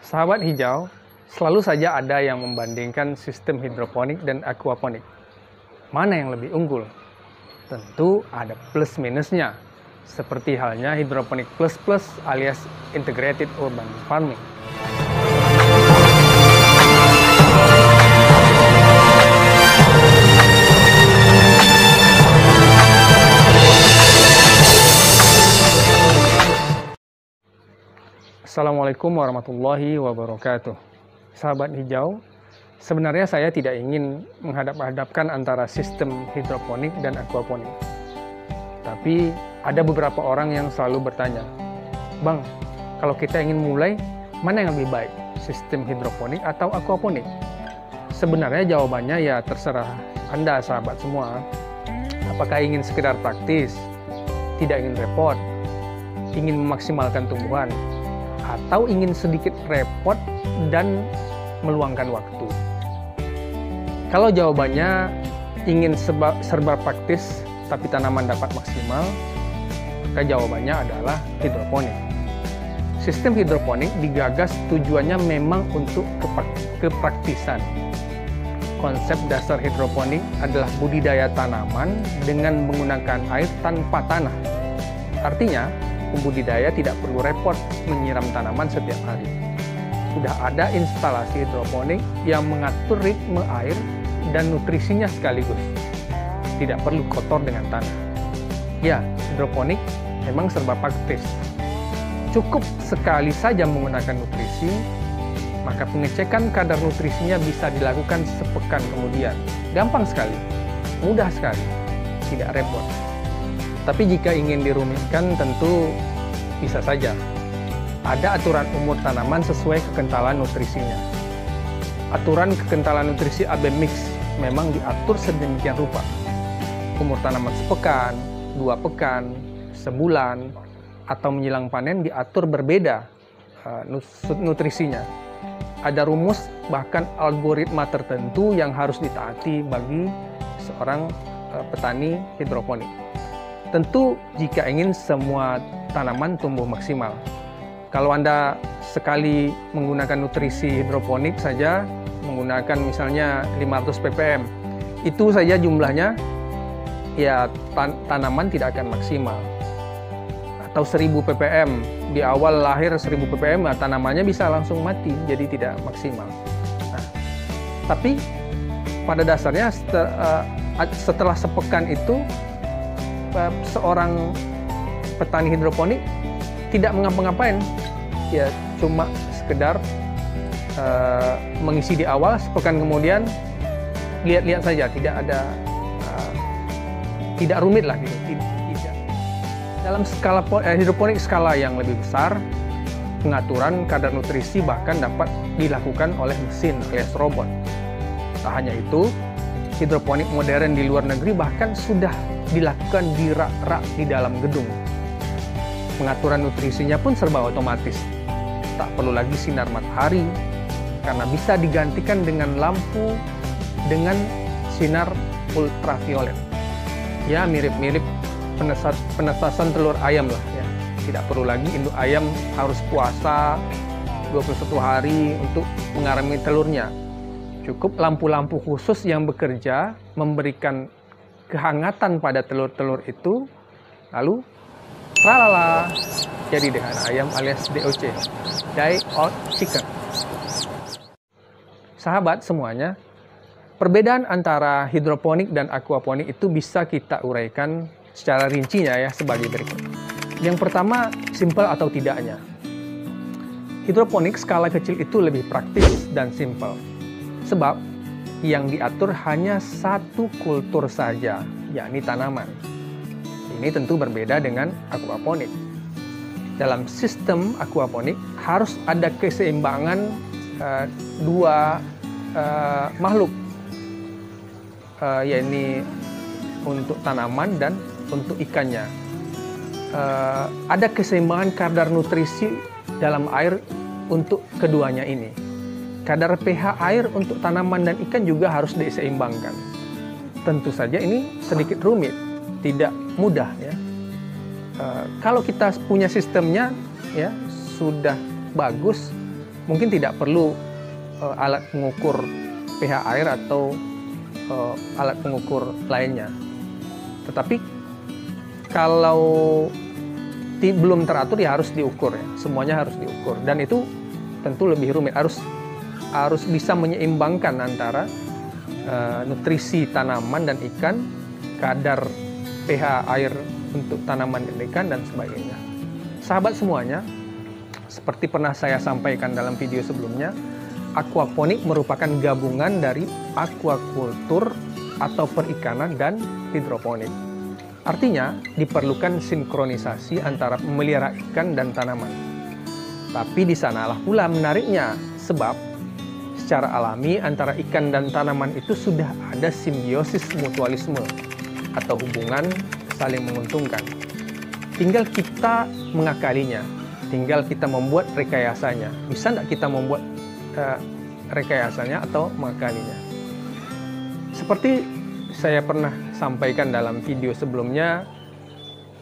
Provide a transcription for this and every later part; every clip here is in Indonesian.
Sahabat hijau, selalu saja ada yang membandingkan sistem hidroponik dan aquaponik. Mana yang lebih unggul? Tentu ada plus minusnya, seperti halnya hidroponik plus alias integrated urban farming. Assalamualaikum warahmatullahi wabarakatuh. Sahabat hijau, sebenarnya saya tidak ingin menghadap-hadapkan antara sistem hidroponik dan aquaponik. Tapi ada beberapa orang yang selalu bertanya, "Bang, kalau kita ingin mulai, mana yang lebih baik? Sistem hidroponik atau aquaponik?" Sebenarnya jawabannya ya terserah Anda sahabat semua. Apakah ingin sekedar praktis, tidak ingin repot, ingin memaksimalkan tumbuhan, atau ingin sedikit repot dan meluangkan waktu? Kalau jawabannya ingin serba praktis tapi tanaman dapat maksimal, maka jawabannya adalah hidroponik. Sistem hidroponik digagas tujuannya memang untuk kepraktisan. Konsep dasar hidroponik adalah budidaya tanaman dengan menggunakan air tanpa tanah. Artinya, pembudidaya tidak perlu repot menyiram tanaman setiap hari. Sudah ada instalasi hidroponik yang mengatur ritme air dan nutrisinya sekaligus. Tidak perlu kotor dengan tanah. Ya, hidroponik memang serba praktis. Cukup sekali saja menggunakan nutrisi, maka pengecekan kadar nutrisinya bisa dilakukan sepekan kemudian. Gampang sekali, mudah sekali, tidak repot. Tapi jika ingin dirumitkan tentu bisa saja. Ada aturan umur tanaman sesuai kekentalan nutrisinya. Aturan kekentalan nutrisi AB mix memang diatur sedemikian rupa. Umur tanaman sepekan, 2 pekan, sebulan, atau menjelang panen diatur berbeda nutrisinya. Ada rumus bahkan algoritma tertentu yang harus ditaati bagi seorang petani hidroponik. Tentu jika ingin semua tanaman tumbuh maksimal. Kalau Anda sekali menggunakan nutrisi hidroponik saja, menggunakan misalnya 500 ppm, itu saja jumlahnya, ya tanaman tidak akan maksimal. Atau 1000 ppm, di awal lahir 1000 ppm, tanamannya bisa langsung mati, jadi tidak maksimal. Nah, tapi pada dasarnya setelah sepekan itu, seorang petani hidroponik tidak mengapa-ngapain, ya cuma sekedar mengisi di awal, sepekan kemudian lihat-lihat saja, tidak ada tidak rumit lah gitu. Tidak. Dalam skala hidroponik skala yang lebih besar, pengaturan kadar nutrisi bahkan dapat dilakukan oleh mesin alias robot. Tak hanya itu, hidroponik modern di luar negeri bahkan sudah dilakukan di rak-rak di dalam gedung. Pengaturan nutrisinya pun serba otomatis. Tak perlu lagi sinar matahari, karena bisa digantikan dengan lampu dengan sinar ultraviolet. Ya, mirip-mirip penetasan telur ayam lah ya. Tidak perlu lagi induk ayam harus puasa 21 hari untuk mengarami telurnya. Cukup lampu-lampu khusus yang bekerja memberikan kehangatan pada telur-telur itu, lalu tralala, jadi dengan ayam alias DOC, Die Old Chicken. Sahabat semuanya, perbedaan antara hidroponik dan aquaponik itu bisa kita uraikan secara rincinya ya sebagai berikut. Yang pertama, simpel atau tidaknya. Hidroponik skala kecil itu lebih praktis dan simpel. Sebab yang diatur hanya satu kultur saja, yakni tanaman. Ini tentu berbeda dengan aquaponik. Dalam sistem aquaponik harus ada keseimbangan dua makhluk, yakni untuk tanaman dan untuk ikannya. Ada keseimbangan kadar nutrisi dalam air untuk keduanya ini. Kadar pH air untuk tanaman dan ikan juga harus diseimbangkan. Tentu saja ini sedikit rumit, tidak mudah ya. Kalau kita punya sistemnya ya sudah bagus, mungkin tidak perlu alat pengukur pH air atau alat pengukur lainnya. Tetapi kalau belum teratur ya harus diukur ya, semuanya harus diukur, dan itu tentu lebih rumit, harus bisa menyeimbangkan antara nutrisi tanaman dan ikan, kadar pH air untuk tanaman dan ikan, dan sebagainya. Sahabat semuanya, seperti pernah saya sampaikan dalam video sebelumnya, aquaponik merupakan gabungan dari aquaculture atau perikanan dan hidroponik. Artinya, diperlukan sinkronisasi antara memelihara ikan dan tanaman. Tapi di sanalah pula menariknya, sebab secara alami antara ikan dan tanaman itu sudah ada simbiosis mutualisme atau hubungan saling menguntungkan. Tinggal kita mengakalinya, tinggal kita membuat rekayasanya. Bisa nggak kita membuat rekayasanya atau mengakalinya? Seperti saya pernah sampaikan dalam video sebelumnya,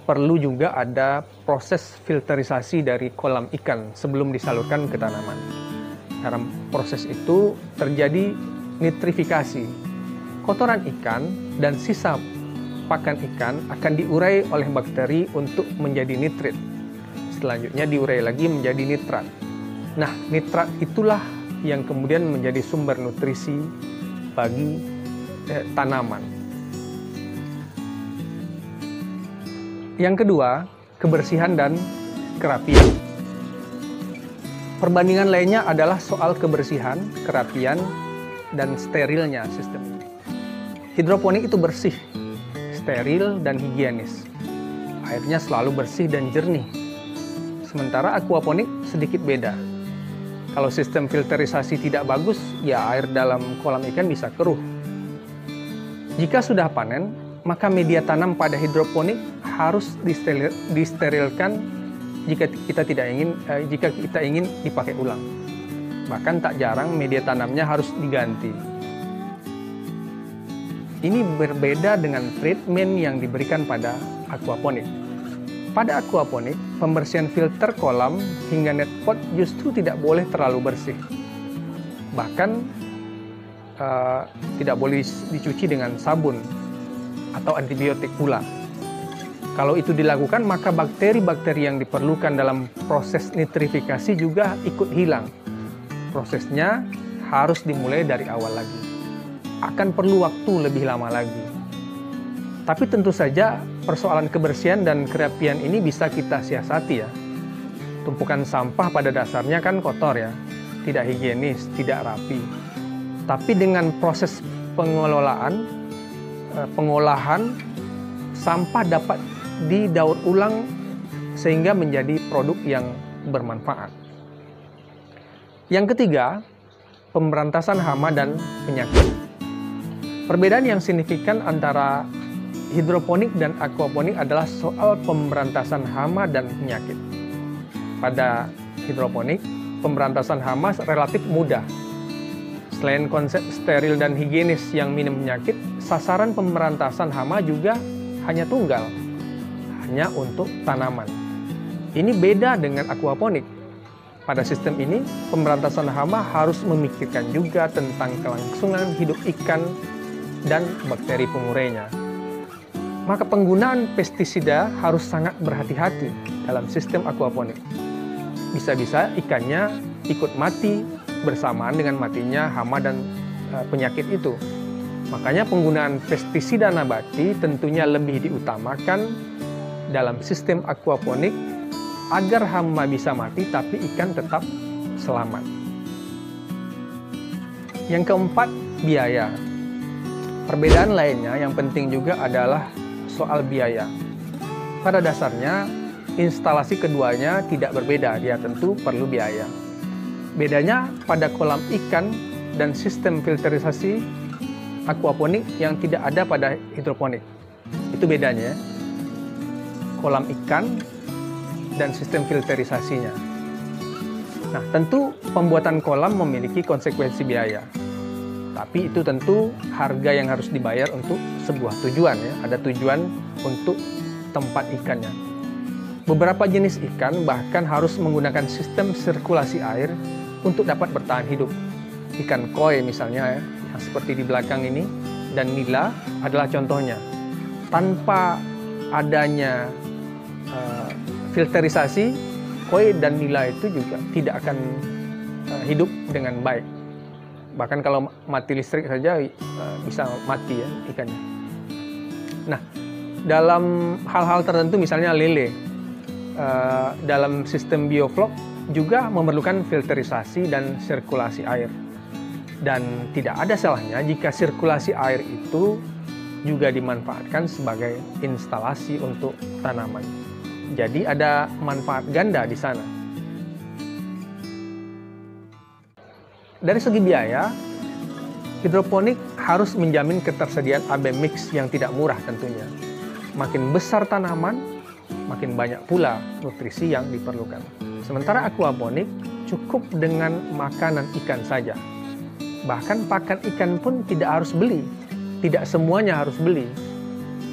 perlu juga ada proses filterisasi dari kolam ikan sebelum disalurkan ke tanaman. Dalam proses itu terjadi nitrifikasi. Kotoran ikan dan sisa pakan ikan akan diurai oleh bakteri untuk menjadi nitrit. Selanjutnya diurai lagi menjadi nitrat. Nah, nitrat itulah yang kemudian menjadi sumber nutrisi bagi tanaman. Yang kedua, kebersihan dan kerapian. Perbandingan lainnya adalah soal kebersihan, kerapian, dan sterilnya sistem. Hidroponik itu bersih, steril, dan higienis. Airnya selalu bersih dan jernih. Sementara aquaponik sedikit beda. Kalau sistem filterisasi tidak bagus, ya air dalam kolam ikan bisa keruh. Jika sudah panen, maka media tanam pada hidroponik harus disterilkan jika kita ingin dipakai ulang. Bahkan tak jarang media tanamnya harus diganti. Ini berbeda dengan treatment yang diberikan pada aquaponik. Pada aquaponik, pembersihan filter kolam hingga net pot justru tidak boleh terlalu bersih. Bahkan tidak boleh dicuci dengan sabun atau antibiotik pula. Kalau itu dilakukan, maka bakteri-bakteri yang diperlukan dalam proses nitrifikasi juga ikut hilang. Prosesnya harus dimulai dari awal lagi. Akan perlu waktu lebih lama lagi. Tapi tentu saja persoalan kebersihan dan kerapian ini bisa kita siasati ya. Tumpukan sampah pada dasarnya kan kotor ya, tidak higienis, tidak rapi. Tapi dengan proses pengolahan, sampah dapat didaur ulang sehingga menjadi produk yang bermanfaat. Yang ketiga, pemberantasan hama dan penyakit. Perbedaan yang signifikan antara hidroponik dan aquaponik adalah soal pemberantasan hama dan penyakit. Pada hidroponik, pemberantasan hama relatif mudah. Selain konsep steril dan higienis yang minim penyakit, sasaran pemberantasan hama juga hanya tunggal, hanya untuk tanaman. Ini beda dengan aquaponik. Pada sistem ini, pemberantasan hama harus memikirkan juga tentang kelangsungan hidup ikan dan bakteri pengurainya. Maka penggunaan pestisida harus sangat berhati-hati dalam sistem aquaponik. Bisa-bisa ikannya ikut mati bersamaan dengan matinya hama dan penyakit itu. Makanya penggunaan pestisida nabati tentunya lebih diutamakan dalam sistem aquaponik agar hama bisa mati tapi ikan tetap selamat. Yang keempat, biaya. Perbedaan lainnya yang penting juga adalah soal biaya. Pada dasarnya, instalasi keduanya tidak berbeda, dia tentu perlu biaya. Bedanya pada kolam ikan dan sistem filterisasi aquaponik yang tidak ada pada hidroponik. Itu bedanya. Kolam ikan dan sistem filterisasinya. Nah, tentu pembuatan kolam memiliki konsekuensi biaya. Tapi itu tentu harga yang harus dibayar untuk sebuah tujuan ya. Ada tujuan untuk tempat ikannya. Beberapa jenis ikan bahkan harus menggunakan sistem sirkulasi air untuk dapat bertahan hidup. Ikan koi misalnya ya, yang seperti di belakang ini, dan nila adalah contohnya. Tanpa adanya filterisasi, koi dan nila itu juga tidak akan hidup dengan baik. Bahkan kalau mati listrik saja bisa mati ya ikannya. Nah, dalam hal-hal tertentu misalnya lele, dalam sistem bioflok juga memerlukan filterisasi dan sirkulasi air. Dan tidak ada salahnya jika sirkulasi air itu juga dimanfaatkan sebagai instalasi untuk tanaman. Jadi ada manfaat ganda di sana. Dari segi biaya, hidroponik harus menjamin ketersediaan AB mix yang tidak murah tentunya. Makin besar tanaman, makin banyak pula nutrisi yang diperlukan. Sementara aquaponik cukup dengan makanan ikan saja. Bahkan pakan ikan pun tidak harus beli. Tidak semuanya harus beli.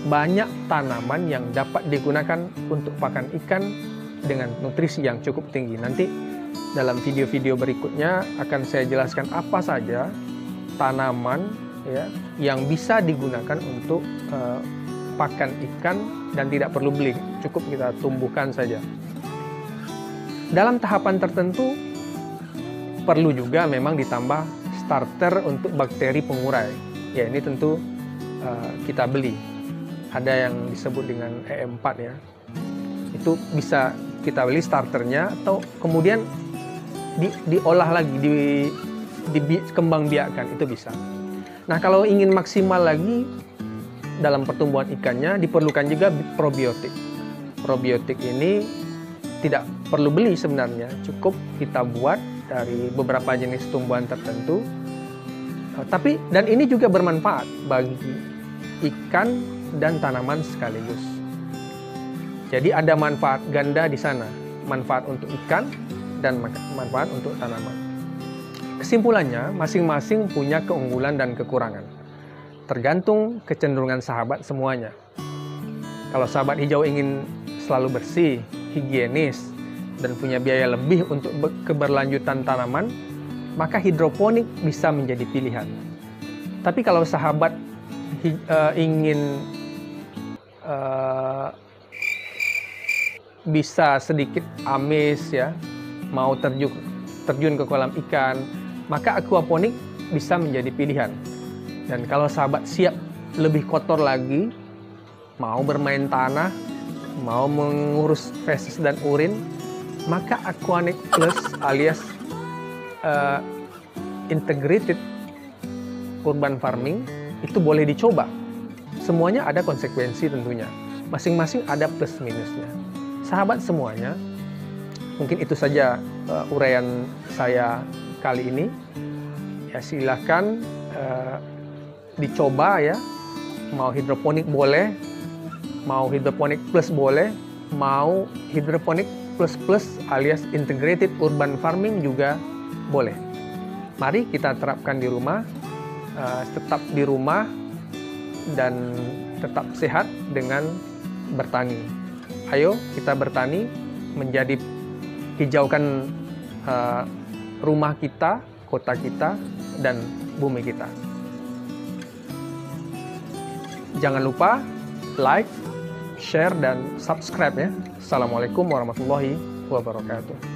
Banyak tanaman yang dapat digunakan untuk pakan ikan dengan nutrisi yang cukup tinggi. Nanti dalam video-video berikutnya akan saya jelaskan apa saja tanaman ya, yang bisa digunakan untuk pakan ikan dan tidak perlu beli. Cukup kita tumbuhkan saja. Dalam tahapan tertentu perlu juga memang ditambah starter untuk bakteri pengurai. Ya, ini tentu kita beli. Ada yang disebut dengan E4 ya. Itu bisa kita beli starternya atau kemudian diolah lagi, dikembang biakkan, itu bisa. Nah, kalau ingin maksimal lagi dalam pertumbuhan ikannya diperlukan juga probiotik. Probiotik ini tidak perlu beli sebenarnya, cukup kita buat dari beberapa jenis tumbuhan tertentu. Dan ini juga bermanfaat bagi ikan dan tanaman sekaligus. Jadi ada manfaat ganda di sana, manfaat untuk ikan dan manfaat untuk tanaman. Kesimpulannya, masing-masing punya keunggulan dan kekurangan. Tergantung kecenderungan sahabat semuanya. Kalau sahabat hijau ingin selalu bersih, higienis, dan punya biaya lebih untuk keberlanjutan tanaman, maka hidroponik bisa menjadi pilihan. Tapi kalau sahabat ingin bisa sedikit amis ya, mau terjun ke kolam ikan, maka aquaponik bisa menjadi pilihan. Dan kalau sahabat siap lebih kotor lagi, mau bermain tanah, mau mengurus feses dan urin, maka Aquaponik Plus alias integrated urban farming itu boleh dicoba. Semuanya ada konsekuensi tentunya. Masing-masing ada plus minusnya. Sahabat semuanya, mungkin itu saja uraian saya kali ini. Ya, silahkan dicoba ya. Mau hidroponik boleh, mau hidroponik plus boleh, mau hidroponik plus alias integrated urban farming juga boleh. Mari kita terapkan di rumah, tetap di rumah dan tetap sehat dengan bertani. Ayo kita bertani, menjadi hijaukan rumah kita, kota kita, dan bumi kita. Jangan lupa like, share, dan subscribe ya. Assalamualaikum warahmatullahi wabarakatuh.